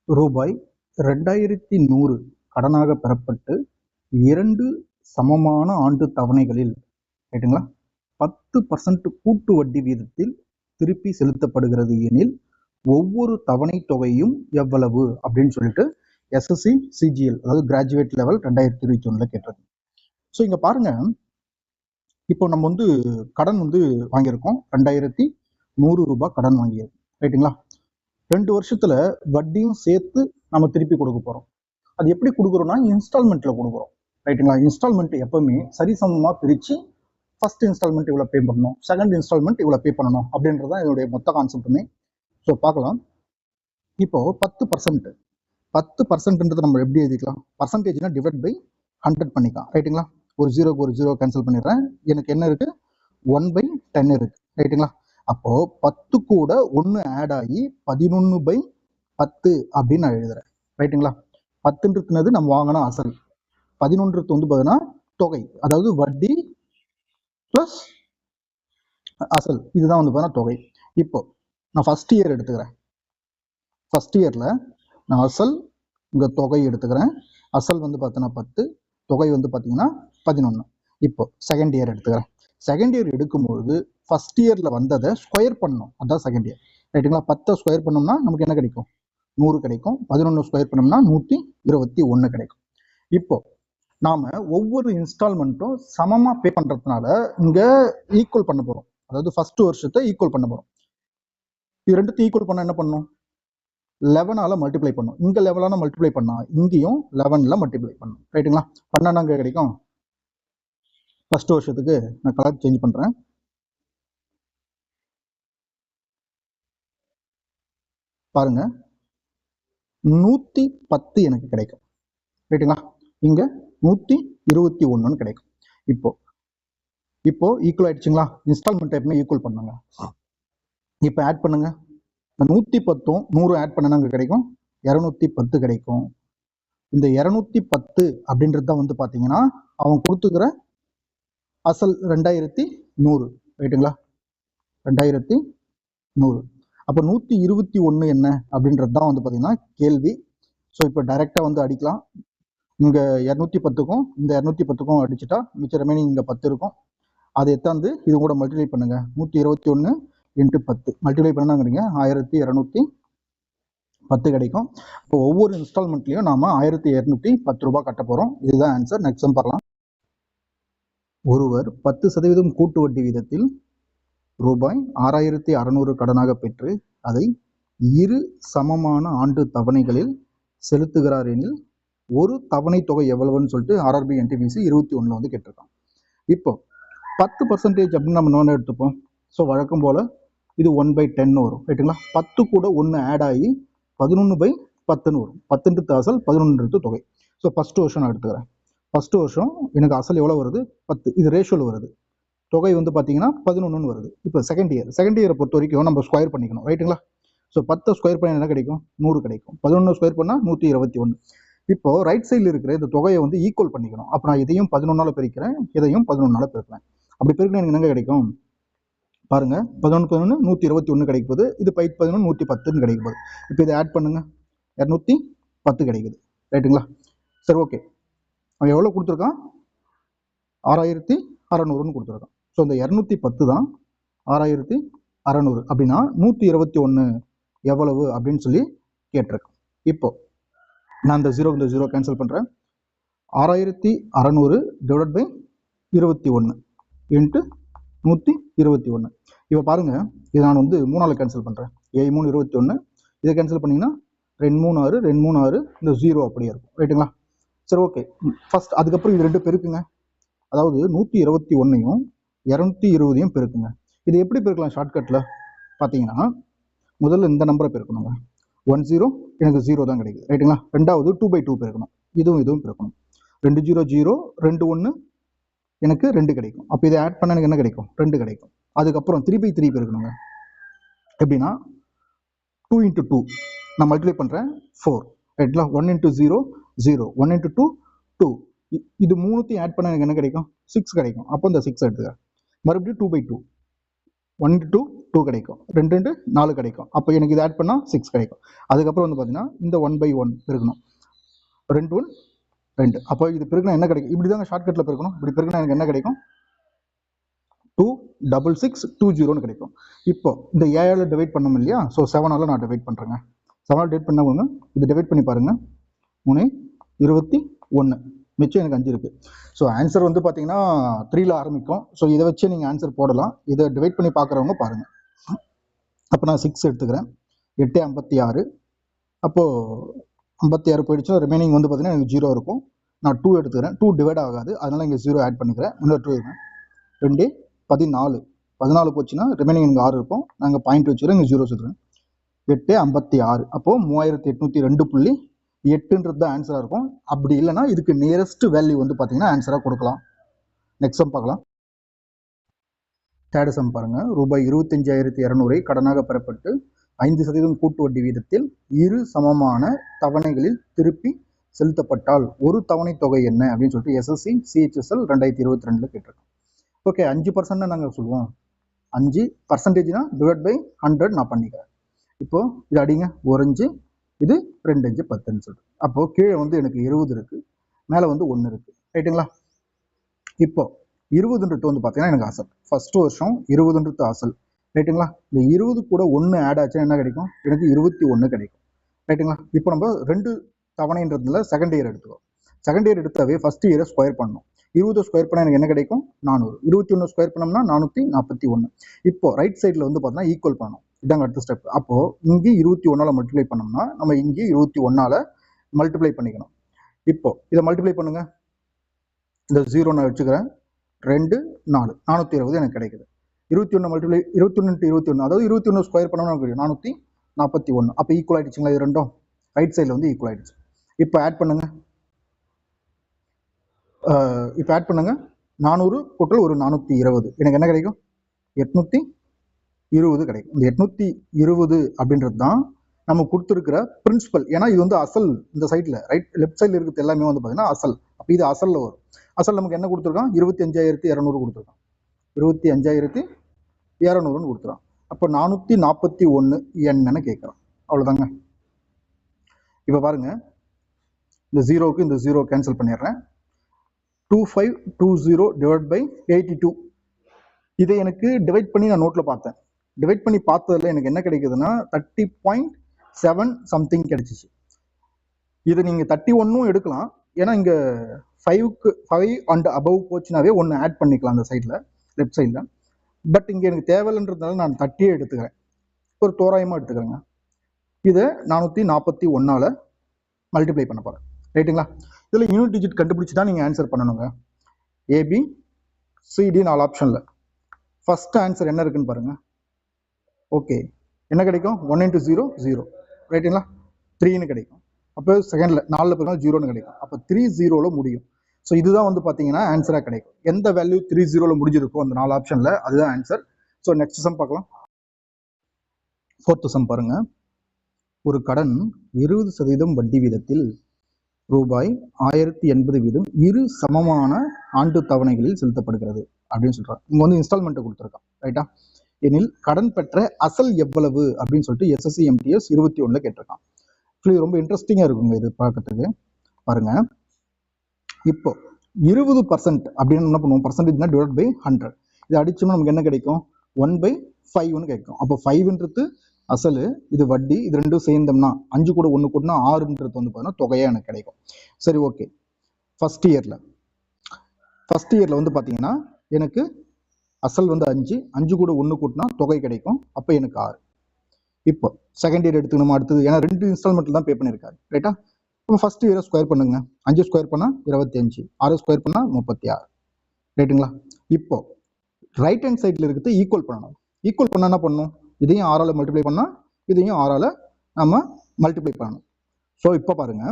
ரூபாய் 2100 கடனாக பெறப்பட்டு 2 சமமான ஆண்டு தவணைகளில் ரைட்டுங்களா 10% கூட்டு வட்டி வீதத்தில் திருப்பி செலுத்தப்படுகிறது எனில் ஒவ்வொரு தவணை தொகையும் எவ்வளவு அப்படின்னு சொல்லிட்டு எஸ்எஸ்சி சிஜிஎல் அதாவது கிராஜுவேட் லெவல் 2021 கேட்டது. ஸோ இங்க பாருங்க, இப்போ நம்ம வந்து கடன் வந்து வாங்கியிருக்கோம், 2100 ரூபாய் கடன் வாங்கியிருக்கோம் ரைட்டுங்களா. 2 வருஷத்துல வட்டியும் சேர்த்து நம்ம திருப்பி கொடுக்க போறோம். அது எப்படி கொடுக்குறோம்னா இன்ஸ்டால்மெண்ட்ல கொடுக்குறோம் ரைட்டுங்களா. இன்ஸ்டால்மெண்ட் எப்பவுமே சரிசமமா பிரிச்சு ஃபர்ஸ்ட் இன்ஸ்டால்மெண்ட் இவ்வளோ பே பண்ணணும், செகண்ட் இன்ஸ்டால்மெண்ட் இவ்வளோ பே பண்ணணும் அப்படின்றதான் இதனுடைய மொத்த கான்செப்ட்டுமே. ஸோ பார்க்கலாம். இப்போ 10%ன்றது நம்ம எப்படி எழுதிக்கலாம், பர்சன்டேஜ்னா டிவைட் பை 100 பண்ணிக்கலாம் ரைட்டுங்களா. ஒரு ஜீரோ கேன்சல் பண்ணிடுறேன், எனக்கு என்ன இருக்கு 1/10 இருக்கு ரைட்டுங்களா. அப்போ 10 கூட 1 ஆட் ஆகி 11/10 அப்படின்னு நான் எழுதுறேன் ரைட்டுங்களா. 10ன்றது நம்ம வாங்கின அசல், 11 வந்து பார்த்தீங்கன்னா தொகை, அதாவது வட்டி பிளஸ் அசல், இதுதான் வந்து பார்த்தீங்கன்னா தொகை. இப்போ நான் ஃபர்ஸ்ட் இயர் எடுத்துக்கிறேன். ஃபர்ஸ்ட் இயர்ல நான் அசல் இங்க தொகை எடுத்துக்கிறேன். அசல் வந்து பார்த்தீங்கன்னா 10, தொகை வந்து பார்த்தீங்கன்னா 11. இப்போ செகண்ட் இயர் எடுத்துக்கிறேன். செகண்ட் இயர் எடுக்கும்போது ஃபர்ஸ்ட் இயர்ல வந்ததை ஸ்கொயர் பண்ணணும், அதான் செகண்ட் இயர் ரைட்டுங்களா. 10 ஸ்கொயர் பண்ணோம்னா நமக்கு என்ன கிடைக்கும் 100 கிடைக்கும். 11 ஸ்கொயர் பண்ணோம்னா 121 கிடைக்கும். இப்போ நாம ஒவ்வொரு இன்ஸ்டால்மெண்ட்டும் சமமா பே பண்றதுனால இங்க ஈக்குவல் பண்ண போறோம், அதாவது ஃபர்ஸ்ட் வருஷத்தை ஈக்குவல் பண்ண போறோம். இது ரெண்டுத்தையும் ஈக்குவல் பண்ண என்ன பண்ணும், 11ஆல மல்டிப்ளை பண்ணும். இங்க 11ஆல மல்டிப்ளை பண்ணா இங்கேயும் 11ல மல்டிப்ளை பண்ணும் ரைட்டுங்களா. பண்ணா அங்க கிடைக்கும். ஃபர்ஸ்ட் வருஷத்துக்கு நான் கலர் சேஞ்ச் பண்றேன். பாருங்க 110 எனக்கு கிடைக்கும் ரைட்டுங்களா. இங்க 121 கிடைக்கும். இப்போ ஈக்குவல் ஆயிடுச்சுங்களா. இன்ஸ்டால்மெண்ட் எப்பவுமே ஈக்குவல் பண்ணுங்க. இப்போ ஆட் பண்ணுங்க, 110 100 ஆட் பண்ணனா அங்க கிடைக்கும் 210 கிடைக்கும். இந்த 210 அப்படின்றது தான் வந்து பாத்தீங்கன்னா அவன் கொடுத்துக்கிற அசல் 2100 ரைட்டுங்களா. 2100. அப்போ 121 என்ன அப்படின்றது தான் வந்து பாத்தீங்கன்னா கேள்வி. ஸோ இப்போ டைரக்டா வந்து அடிக்கலாம். இங்க 210க்கும் இந்த 210க்கும் அடிச்சுட்டா மிச்சம் ரிமைனிங் இங்க 10 இருக்கும். அதை எத்தாந்து இது கூட மல்டிப்ளை பண்ணுங்க. 121 × 10 மல்டிப்ளை பண்ணாங்கிறீங்க 1210 கிடைக்கும். இப்போ ஒவ்வொரு இன்ஸ்டால்மெண்ட்லயும் நாம 1210 ரூபாய் கட்ட போறோம். இதுதான் ஆன்சர். நெக்ஸ்ட் பார்க்கலாம். ஒருவர் 10% கூட்டு வட்டி வீதத்தில் ரூபாய் 6600 கடனாக பெற்று அதை 2 சமமான ஆண்டு தவணைகளில் செலுத்துகிறார் எனில் ஒரு தவணை தொகை எவ்வளவுன்னு சொல்லிட்டு ஆர்ஆர்பி என்டிபிசி 21 வந்து கேட்டிருக்கான். இப்போ 10% அப்படின்னு நம்ம எடுத்துப்போம். ஸோ வழக்கம் போல இது 1/10 வரும் ரைட்டுங்களா. 10 கூட 1 ஆட் ஆகி 11/10 வரும். 10 அசல் 11 தொகை. ஸோ ஃபர்ஸ்ட் வருஷம் நான் எடுத்துக்கிறேன். ஃபர்ஸ்ட் வருஷம் எனக்கு அசல் எவ்வளோ வருது 10, இது ரேஷியோவில் வருது. தொகை வந்து பார்த்தீங்கன்னா 11 வருது. இப்போ செகண்ட் இயரை பொறுத்த வரைக்கும் நம்ம ஸ்கொயர் பண்ணிக்கணும் ரைட்டுங்களா. ஸோ 10 ஸ்கொயர் பண்ண என்ன கிடைக்கும் 100 கிடைக்கும். 11 ஸ்கொயர் பண்ணால் 121. இப்போ ரைட் சைடில் இருக்கிற இந்த தொகையை வந்து ஈக்குவல் பண்ணிக்கணும். அப்போ நான் இதையும் 11ஆல பெருக்கிறேன், இதையும் 11ஆல பெருக்கிறேன். அப்படி பெருக்கினா எனக்கு என்ன கிடைக்கும் பாருங்க, 11 121 கிடைக்குது. இது 11 110 கிடைக்குது. இப்போ இதை ஆட் பண்ணுங்க 210 கிடைக்குது ரைட்டுங்களா. சரி ஓகே, அவன் எவ்வளோ கொடுத்துருக்கான் 6600 கொடுத்துருக்கான். ஸோ இந்த 210 தான் 6600 அப்படின்னா 121 எவ்வளவு அப்படின்னு சொல்லி கேட்டிருக்கேன். இப்போ நான் இந்த ஜீரோ கேன்சல் பண்றேன். 6600 டிவைட் பை 21 இன்ட்டு 121. இப்போ பாருங்க, இதை நான் வந்து 3ஆல கேன்சல் பண்றேன். 7 3 21. இதை கேன்சல் பண்ணீங்கன்னா 2 3 6 2 3 6, இந்த 0 அப்படியே இருக்கும் ரைட்டுங்களா. சரி ஓகே, ஃபர்ஸ்ட் அதுக்கப்புறம் இது ரெண்டு பெருக்குங்க. அதாவது 121ஐயும் 220ஐயும் பெருக்குங்க. இது எப்படி பெருக்கலாம் ஷார்ட்கட்ல பார்த்தீங்கன்னா, முதல்ல இந்த நம்பரை பெருக்கணுங்க. 10 எனக்கு 0 தான் கிடைக்குது ரைட்டுங்களா. ரெண்டாவது 2/2 பெருக்கணும், இதுவும் பெருக்கணும். 2 0 0 2 1 எனக்கு 2 கிடைக்கும். அப்போ இதை ஆட் பண்ண எனக்கு என்ன கிடைக்கும் 2 கிடைக்கும். அதுக்கப்புறம் 3/3 பெருக்கணுங்க. எப்படின்னா 2 × 2 நான் மல்டிப்ளை பண்றேன் 4 ரைட்டுங்களா. 1 × 0 0, 1 × 2 2. இது மூணுத்தையும் ஆட் பண்ண எனக்கு என்ன கிடைக்கும் 6 கிடைக்கும். அப்போ இந்த 6 எடுத்துக்கிறேன். மறுபடியும் 2/2 1 into 2 கிடைக்கும், 2 into 4 கிடைக்கும். அப்போ எனக்கு இது ஆட் பண்ணால் 6 கிடைக்கும். அதுக்கப்புறம் வந்து பார்த்தீங்கன்னா இந்த 1/1 இருக்கணும், 2 1 2. அப்போ இது பெருக்கினா என்ன கிடைக்கும்? இப்படி தாங்க ஷார்ட்கட்டில் பெருக்கணும். இப்படி பெருக்கினா எனக்கு என்ன கிடைக்கும்? 26620 கிடைக்கும். இப்போ இந்த ஏழால் டிவைட் பண்ணோம் இல்லையா? ஸோ 7ஆல் நான் டிவைட் பண்ணுறேங்க. 7ஆல் டிவைட் பண்ணவங்க இது டிவைட் பண்ணி பாருங்கள். 3 21, மிச்சம் எனக்கு 5 இருக்குது. ஸோ ஆன்சர் வந்து பார்த்தீங்கன்னா 3ல் ஆரம்பிக்கும். ஸோ இதை வச்சு நீங்கள் ஆன்சர் போடலாம். இதை டிவைட் பண்ணி பார்க்குறவங்க பாருங்கள். அப்போ நான் 6 எடுத்துக்கிறேன். 8 56. அப்போது 56 போயிடுச்சுன்னா ரிமைனிங் வந்து பார்த்தீங்கன்னா எனக்கு 0 இருக்கும். நான் 2 எடுத்துக்கிறேன். 2 டிவைட் ஆகாது, அதனால் இங்கே 0 ஆட் பண்ணிக்கிறேன். இன்னொரு 2 இருக்கேன். 2 14. 14 போச்சுன்னா ரிமைனிங் எனக்கு 6 இருக்கும். நாங்கள் பாயிண்ட் வச்சுக்கிறேன், இங்கே 0 வச்சுக்கிறேன். 8 56. அப்போது 3802.8 தான் ஆன்சராக இருக்கும். அப்படி இல்லைனா இதுக்கு நியரஸ்ட் வேல்யூ வந்து பார்த்தீங்கன்னா ஆன்சராக கொடுக்கலாம். நெக்ஸ்ட் சம் பார்க்கலாம். தேர்ட் சம் பாருங்கள். ரூபாய் 25,200 கடனாக பெறப்பட்டு 5% கூட்டு வட்டி வீதத்தில் இரு சமமான தவணைகளில் திருப்பி செலுத்தப்பட்டால் ஒரு தவணை தொகை என்ன அப்படின்னு சொல்லிட்டு SSC CHSL 2022 கேட்டிருக்கோம். ஓகே, 5% நாங்கள் சொல்லுவோம். 5%னா டிவைட் பை 100 நான் பண்ணிக்கிறேன். இப்போ இது அடிங்க, ஒரு 5, இது 2 5 10ன்னு சொல்லிட்டு. அப்போது கீழே வந்து எனக்கு 20 இருக்குது, மேலே வந்து 1 இருக்குது, ரைட்டுங்களா? இப்போ 20ன்றது வந்து பார்த்தீங்கன்னா எனக்கு அசல். ஃபர்ஸ்ட் வருஷம் 20ன்றது அசல், ரைட்டுங்களா? இந்த 20 கூட 1 ஆட் ஆச்சுன்னா என்ன கிடைக்கும்? எனக்கு 21 கிடைக்கும், ரைட்டுங்களா? இப்போ நம்ம 2 தவணைன்றதுல செகண்ட் இயர் எடுத்துக்கோ. செகண்ட் இயர் எடுத்தாவே ஃபர்ஸ்ட் இயரை ஸ்கொயர் பண்ணணும். 20 ஸ்கொயர் பண்ணால் எனக்கு என்ன கிடைக்கும்? 400. 21 ஸ்கொயர் பண்ணோம்னா 441. இப்போ ரைட் சைடில் வந்து பார்த்தீங்கன்னா ஈக்குவல் பண்ணணும். இதாங்க அடுத்த ஸ்டெப். அப்போது இங்கே 21ஆல் மல்டிப்ளை பண்ணோம்னா நம்ம இங்கே 21ஆல் மல்டிப்ளை பண்ணிக்கணும். இப்போ இதை மல்டிப்ளை பண்ணுங்க. இந்த 0 நான் வச்சுக்கிறேன். 2 4 420 எனக்கு கிடைக்குது. 21 மல்டிப்ளை 21 × 21, அதாவது 21 ஸ்கொயர் பண்ணோம்னா நமக்கு 441. அப்போ ஈக்குவல் ஆகிடுச்சுங்களா? இது ரெண்டும் ரைட் சைடில் வந்து ஈக்குவல் ஆகிடுச்சு. இப்போ ஆட் பண்ணுங்க. இப்போ ஆட் பண்ணுங்க. 400 கூட்டல் ஒரு 420 எனக்கு என்ன கிடைக்கும்? 820 கிடைக்கும். இந்த 820 அப்படின்றது தான் நம்ம கொடுத்துருக்கிற பிரின்சிபல். ஏன்னா இது வந்து அசல். இந்த சைடில் லெஃப்ட் சைடில் இருக்கிறது எல்லாமே வந்து பார்த்தீங்கன்னா அசல். அப்போ இது அசலில் வரும். அசல் நமக்கு என்ன கொடுத்துருக்கான்? 25,200 கொடுத்துருக்கான். 25,200ன்னு கொடுத்துருக்கான். அப்போ 441 என்னன்னு கேட்குறான். அவ்வளோதாங்க. இப்போ பாருங்க, இந்த 0க்கு இந்த 0 கேன்சல் பண்ணிடுறேன். 2520 டிவைட் பை 82. இதை எனக்கு டிவைட் பண்ணி நான் நோட்டில் பார்த்தேன். டிவைட் பண்ணி பார்த்ததில் எனக்கு என்ன கிடைக்குதுன்னா 30.7 சம்திங் கிடைச்சிச்சு. இது நீங்கள் 31 எடுக்கலாம். ஏன்னா இங்கே 5 அண்ட் அபவ் போச்சுனாவே ஒன்று ஆட் பண்ணிக்கலாம் அந்த சைடில், லெஃப்ட் சைடில். பட் இங்கே எனக்கு தேவையில்லைன்றதுனால நான் 30 எடுத்துக்கிறேன். ஒரு தோராயமாக எடுத்துக்கிறேங்க. இதை 441ஆல் மல்டிப்ளை பண்ண போகிறேன், ரைட்டுங்களா? இதில் யூனிட் டிஜிட் கண்டுபிடிச்சி தான் நீங்கள் ஆன்சர் பண்ணணுங்க. ABCD 4 ஆப்ஷனில் ஃபர்ஸ்ட் ஆன்சர் என்ன இருக்குன்னு பாருங்கள். ஓகே, என்ன கிடைக்கும்? 1 × 0 0, ரைட்டுங்களா? 3ன்னு கிடைக்கும். அப்போ செகண்டில் 4ல் போனால் 0ன்னு கிடைக்கும். அப்போ 30ல் முடியும். ஸோ இதுதான் வந்து பார்த்தீங்கன்னா ஆன்சராக கிடைக்கும். எந்த வேல்யூ 30ல் முடிஞ்சிருக்கோ அந்த 4 ஆப்ஷனில் அதுதான் ஆன்சர். ஸோ நெக்ஸ்ட் சம் பார்க்கலாம். ஃபோர்த் சம் பாருங்க. ஒரு கடன் 20% வட்டி வீதத்தில் ரூபாய் 1080 வீதம் இரு சமமான ஆண்டு தவணைகளில் செலுத்தப்படுகிறது அப்படின்னு சொல்றாங்க. இங்க வந்து இன்ஸ்டால்மெண்ட் கொடுத்துருக்கான், ரைட்டா? எனில் கடன் பெற்ற அசல் எவ்வளவு அப்படின்னு சொல்லிட்டு SSC MTS 21ல் கேட்டிருக்கான். ரொம்ப இன்ட்ரெஸ்டிங்கா இருக்குங்க இது பார்க்கறதுக்கு. பாருங்க, இப்போ 20% அப்படின்னு என்ன பண்ணுவோம்? பர்சன்டேஜ்னா டிவைட் பை 100. இது அடிச்சோம்னா நமக்கு என்ன கிடைக்கும்? 1/5ன்னு கிடைக்கும். அப்போ 5ன்றது அசல், இது வட்டி, இது ரெண்டும் சேர்ந்தோம்னா 5 கூட 1 கூட்டினா 6ன்றது வந்து பார்த்தீங்கன்னா தொகையாக எனக்கு கிடைக்கும். சரி, ஓகே. ஃபர்ஸ்ட் இயரில் வந்து பார்த்தீங்கன்னா எனக்கு அசல் வந்து 5 கூட 1 கூட்டினா தொகை கிடைக்கும். அப்போ எனக்கு 6. இப்போ செகண்ட் இயர் எடுத்துக்கணுமா? அடுத்தது ஏன்னா 2 இன்ஸ்டால்மெண்ட்டில் தான் பே பண்ணியிருக்காரு, ரைட்டா? இப்போ ஃபர்ஸ்ட் இயரை ஸ்கொயர் பண்ணுங்க. 5 ஸ்கொயர் பண்ணால் 25, 6 ஸ்கொயர் பண்ணால் 36, ரைட்டுங்களா? இப்போ ரைட் ஹேண்ட் சைடில் இருக்கிறது ஈக்குவல் பண்ணணும். ஈக்குவல் பண்ணால் என்ன பண்ணணும்? இதையும் 6ஆல் மல்டிப்ளை பண்ணால் இதையும் 6ஆல் நம்ம மல்டிப்ளை பண்ணணும். ஸோ இப்போ பாருங்க,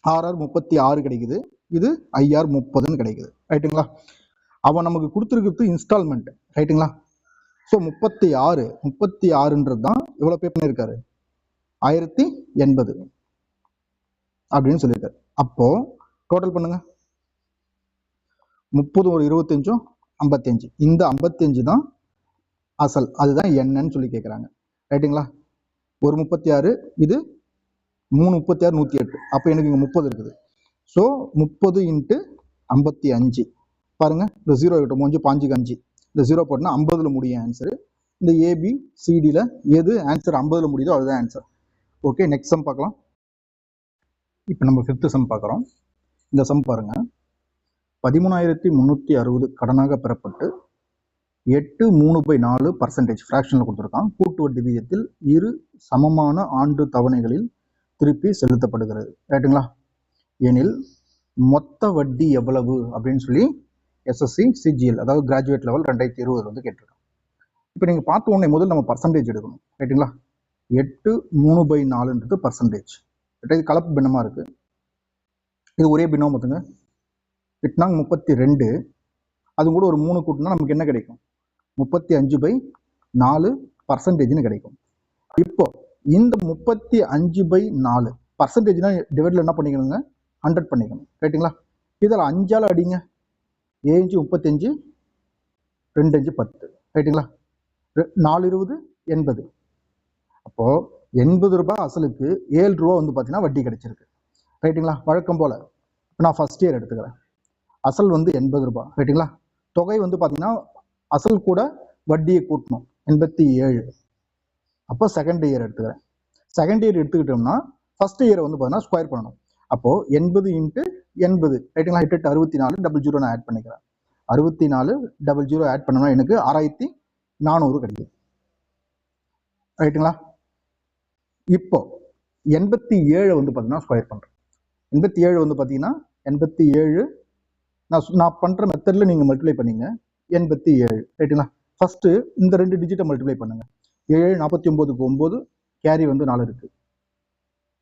6 36 கிடைக்குது, இது IR 30ன்னு கிடைக்குது, ரைட்டுங்களா? அவன் நமக்கு கொடுத்துருக்கிறது இன்ஸ்டால்மெண்ட், ரைட்டுங்களா? ஸோ 36ன்றது தான் எவ்வளோ பே பண்ணியிருக்காரு? 1080 அப்படின்னு சொல்லியிருக்காரு. அப்போ டோட்டல் பண்ணுங்க. 30 ஒரு 25 55. இந்த 55 தான் அசல் அதுதான் என்னன்னு சொல்லி கேட்குறாங்க. ரைட்டுங்களா? ஒரு 36, இது 3 36 108. அப்போ எனக்கு இங்கே 30 இருக்குது. ஸோ 30 × 55 பாருங்க, இந்த 0 கிட்ட முடிஞ்சு 5 இந்த 0 போட்டோன்னா 50ல் முடியும் ஆன்சரு. இந்த ABCDயில் எது ஆன்சர் 50ல் முடியுதோ அதுதான் ஆன்சர். ஓகே, நெக்ஸ்ட் சம் பார்க்கலாம். இப்போ நம்ம 5th சம் பார்க்குறோம். இந்த சம் பாருங்க, 13,360 கடனாக பெறப்பட்டு 8/3/4% ஃப்ராக்ஷனில் கொடுத்துருக்கான். கூட்டு வட்டி விகிதத்தில் இரு சமமான ஆண்டு தவணைகளில் திருப்பி செலுத்தப்படுகிறது. ரைட்டுங்களா? எனில் மொத்த வட்டி எவ்வளவு அப்படின்னு சொல்லி SSC CGL அதாவது கிராஜுவேட் லெவல் 2020 வந்து கேட்டிருக்கான். இப்போ நீங்கள் பார்த்த உடனே முதல் நம்ம பர்சன்டேஜ் எடுக்கணும். ரைட்டுங்களா? 8/3/4ன்றது பர்சன்டேஜ். இது கலப்பு பின்னமாக இருக்குது. இது ஒரே பின்னம் பார்த்துங்க. 8×32, அது கூட ஒரு 3 கூட்டினா நமக்கு என்ன கிடைக்கும்? 35/4% கிடைக்கும். இப்போ இந்த 35/4 பர்சன்டேஜ்னா டிவைடில் என்ன பண்ணிக்கணுங்க? 100 பண்ணிக்கணும். ரைட்டுங்களா? இதில் 5ஆல் அடிங்க. 7 × 35, 2 × 10. ரைட்டுங்களா? 4 20 80. அப்போது 80 ரூபாய் அசலுக்கு 7 ரூபா வந்து பார்த்தீங்கன்னா வட்டி கிடைச்சிருக்கு. ரைட்டுங்களா? வழக்கம் போல் இப்போ நான் ஃபஸ்ட் இயர் எடுத்துக்கிறேன். அசல் வந்து 80 ரூபாய். ரைட்டுங்களா? தொகை வந்து பார்த்தீங்கன்னா அசல் கூட வட்டியை கூட்டணும் 87. அப்போ செகண்ட் இயர் எடுத்துக்கிறேன். செகண்ட் இயர் எடுத்துக்கிட்டோம்னா ஃபர்ஸ்ட் இயரை வந்து பார்த்தீங்கன்னா ஸ்கொயர் பண்ணணும். அப்போது 80 × 80. ரைட்டுங்களா? 8 64 00 நான் ஆட் பண்ணிக்கிறேன். 64 00 ஆட் பண்ணோம்னா எனக்கு 6400 கிடைக்குது. ரைட்டுங்களா? இப்போ 87 வந்து பார்த்தீங்கன்னா ஸ்கொயர் பண்ணுறேன். 87 வந்து பார்த்தீங்கன்னா 87 நான் பண்ணுற மெத்தடில் நீங்கள் மல்டிப்ளை பண்ணிங்க. 87. ரைட்டுங்களா? ஃபஸ்ட்டு இந்த 2 டிஜிட்டை மல்டிப்ளை பண்ணுங்கள். 7 49க்கு 9, கேரி வந்து 4 இருக்குது.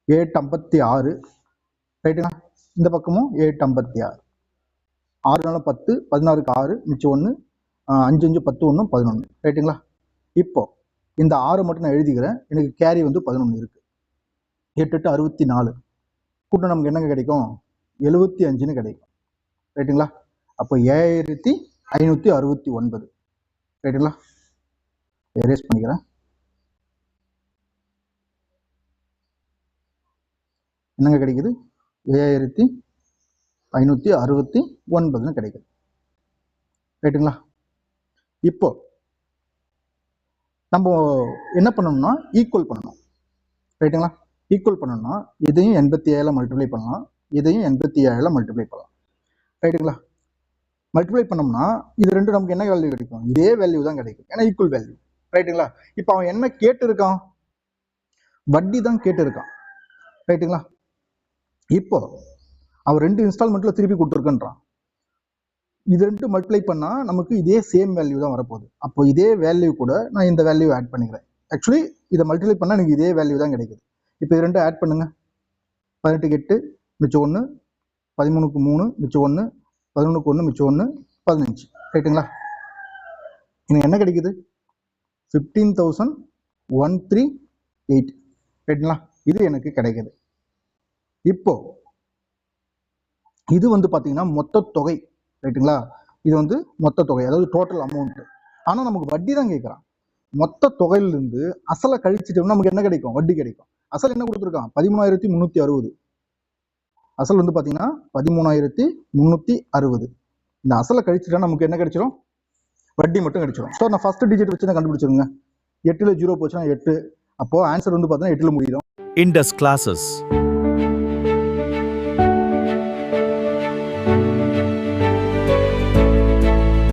8 56. ரைட்டுங்களா? இந்த பக்கமும் 8 56. 6 4 10, 16க்கு 6, மிச்சம் 1, 5 5 10 1 11. ரைட்டுங்களா? இப்போ இந்த 6 மட்டும் நான் எழுதிக்கிறேன். எனக்கு கேரி வந்து 11 இருக்குது. 8 8 64. கூட்டம் நமக்கு என்னங்க கிடைக்கும்? 75ன்னு கிடைக்கும். ரைட்டுங்களா? அப்போ 7569. ரைட்டுங்களா? எரேஸ் பண்ணிக்கிறேன். என்னங்க கிடைக்குது? 7569ன்னு கிடைக்குது. ரைட்டுங்களா? இப்போ நம்ம என்ன பண்ணணும்னா ஈக்குவல் பண்ணணும். ரைட்டுங்களா? ஈக்குவல் பண்ணணும்னா இதையும் 87 மல்டிப்ளை பண்ணலாம், இதையும் 87 மல்டிப்ளை பண்ணலாம். ரைட்டுங்களா? மல்டிப்ளை பண்ணோம்னா இது ரெண்டும் நமக்கு என்ன வேல்யூ கிடைக்கும்? இதே வேல்யூ தான் கிடைக்கும். ஏன்னா ஈக்குவல் வேல்யூ. ரைட்டுங்களா? இப்போ அவன் என்ன கேட்டு இருக்கான்? வட்டி தான் கேட்டு இருக்கான். ரைட்டுங்களா? இப்போ அவன் 2 இன்ஸ்டால்மெண்ட்ல திருப்பி கொடுத்துருக்கன்றான். இது 2 மல்டிப்ளை பண்ணா நமக்கு இதே சேம் வேல்யூ தான் வரப்போகுது. அப்போ இதே வேல்யூ கூட நான் இந்த வேல்யூ ஆட் பண்ணிக்கிறேன். ஆக்சுவலி இதை மல்டிப்ளை பண்ணால் எனக்கு இதே வேல்யூ தான் கிடைக்குது. இப்போ இது 2 ஆட் பண்ணுங்க. 18க்கு 8 மிச்சம் 1, 13க்கு 3 மிச்சம் 1, 11க்கு 1 மிச்சம் 1, 15. ரைட்டுங்களா? எனக்கு என்ன கிடைக்குது? 15,138. ரைட்டுங்களா? இது எனக்கு கிடைக்குது. இப்போ இது வந்து பார்த்தீங்கன்னா மொத்த தொகை. ரைட்டுங்களா? இது வந்து மொத்த தொகை, அதாவது டோட்டல் அமௌண்ட். ஆனால் நமக்கு வட்டி தான் கேட்குறான். மொத்த தொகையிலிருந்து அசலை கழிச்சிட்டோம்னா நமக்கு என்ன கிடைக்கும்? வட்டி கிடைக்கும். அசல் என்ன கொடுத்துருக்கான்? 13,360. அசல் வந்து பார்த்தீங்கன்னா 13,360. இந்த அசலை கழிச்சிட்டா நமக்கு என்ன கிடைச்சிடும்? வட்டி மட்டும் கிடைச்சிடும். ஸோ நான் ஃபர்ஸ்ட் டிஜிட் வச்சு தான் கண்டுபிடிச்சிருங்க. 8ல் 0 போச்சுன்னா 8. அப்போ ஆன்சர் வந்து பார்த்தீங்கன்னா 8ல் முடியும். Indus Classes.